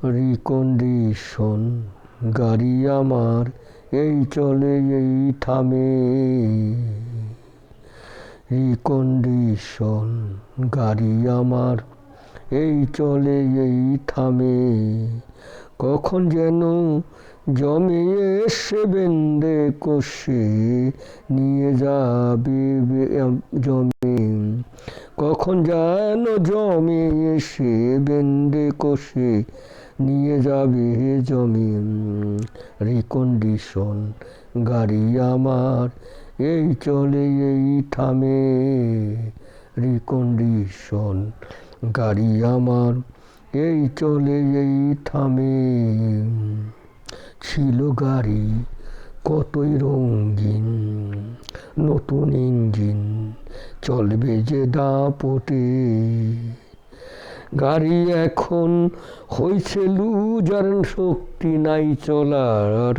Recondition গাড়ি আমার এই চলে এই থামে। রিকন্ডিশন গাড়ি আমার এই চলে এই থামে। কখন যেন জমে এসে বেঁধে কষে নিয়ে যাবে জমে। কখন যেন জমে এসে বেঁধে কষে নিয়ে যাবে জমে। রিকন্ডিশন গাড়ি আমার এই চলে এই থামে। রিকন্ডিশন গাড়ি আমার এই চলে এই থামে। ছিল গাড়ি কতই রঙিন, নতুন ইঞ্জিন চলবে যে দাপটে। গাড়ি এখন হয়েছে লুজার, শক্তি নাই চলার,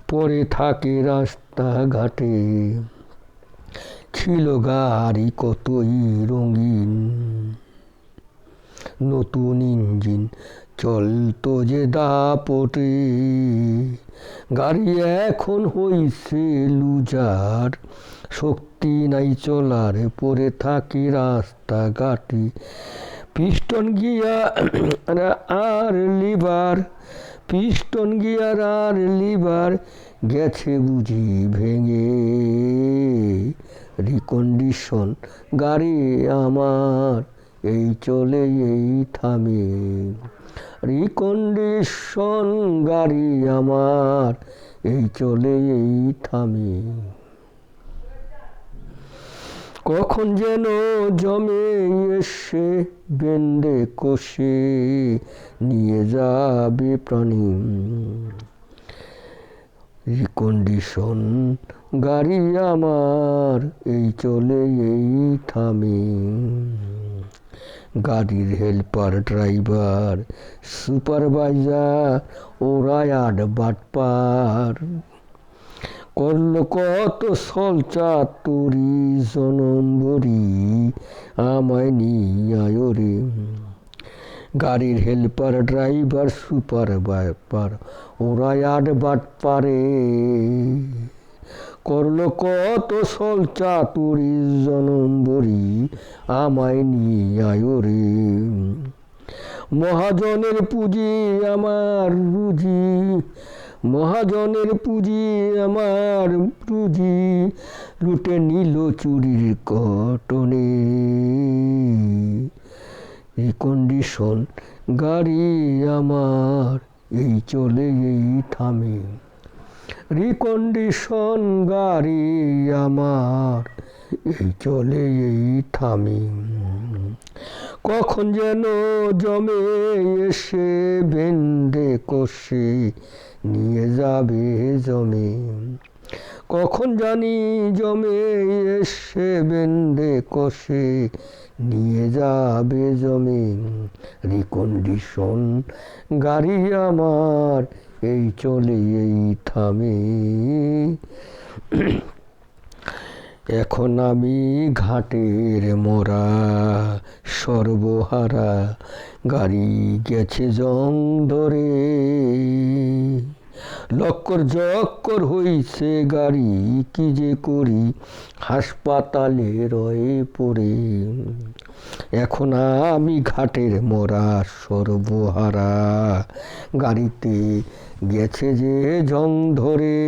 পরে থাকে রাস্তাঘাটে। ছিল গাড়ি কতই রঙিন, নতুন ইঞ্জিন চলতো যে দাপটে। গাড়ি এখন হইছে লুজার, শক্তি নাই চলার, পরে থাকি রাস্তাঘাটে। পিস্টন গিয়ার আর লিভার, পিস্টন গিয়ার আর লিভার গেছে বুঝি ভেঙে। রিকন্ডিশন গাড়ি আমার এই চলে এই থামে। রিকন্ডিশন গাড়ি আমার এই চলে এই থামে। কখন যেন জমে এসে বেঁধে কষে নিয়ে যাবে প্রাণী। রিকন্ডিশন গাড়ি আমার এই চলে এই থামে। গাড়ির হেল্পার, ড্রাইভার, সুপারভাইজার ওরা আট বাটপার করলো কত সল চাতুরি জনম্বরি আমায় নিয়ে রে। গাড়ির হেল্পার, ড্রাইভার, সুপারভাইজার ওরা আট বাটপারে করলো কত সল চাতুরি জনম্বরি আমায় নিয়ে রে। মহাজনের পুঁজি আমার রুজি, মহাজনের পুঁজি আমার রুজি লুটে নিল চুরির কটনে। রিকন্ডিশন গাড়ি আমার এই চলে এই থামে। রিকন্ডিশন গাড়ি আমার এই চলে এই থামে। কখন যেন জমে এসে বেঁধে কষে নিয়ে যাবে জমে। কখন জানি জমে এসে বেঁধে কষে নিয়ে যাবে জমে। রিকন্ডিশন গাড়ি আমার এই চলে এই থামে। এখন আমি ঘাটের মোরা সর্বহারা, গাড়ি গেছে জং ধরে। লক্কর জক্কর হইছে গাড়ি, কি যে করি হাসপাতালে রয়ে পড়ে। এখন আমি ঘাটের মোরা সর্বহারা, গাড়িতে গেছে যে জং ধরে।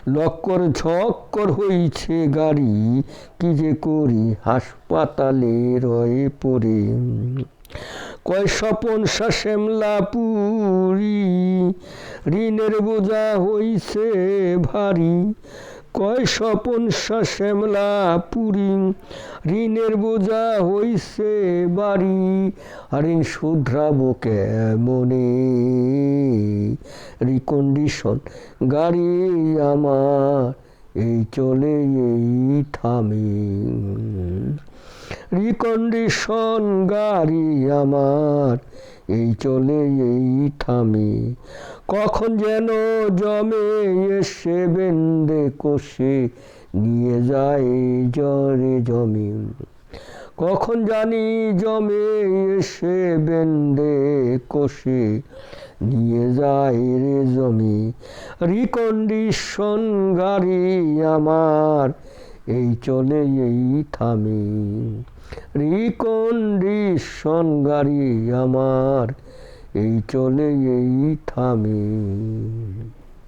লক্কর ঝক্কর হইছে গাড়ি, কি যে করি হাসপাতালে রয়ে পড়ে। কয় স্বপন শ্যামলা পুরি, ঋণের বোঝা হইছে ভারী। কয় স্বপন শ্যামলা পুরি, ঋণের বোঝা হইছে বাড়ি। আর ঋণ শুধরাবো কেমনে। রিকন্ডিশন গাড়ি আমার এই চলে এই থামে। রিকন্ডিশন গাড়ি আমার এই চলে এই থামে। কখন যেন জমে এসে বেঁধে কষে নিয়ে যায় জ্বরে জমে। কখন জানি জমে এসে বেন্দে কষে নিয়ে যায় রে জমি। রিকন্ডিশন গাড়ি আমার এই চলে এই থামে। রিকন্ডিশন গাড়ি আমার এই চলে এই থামে।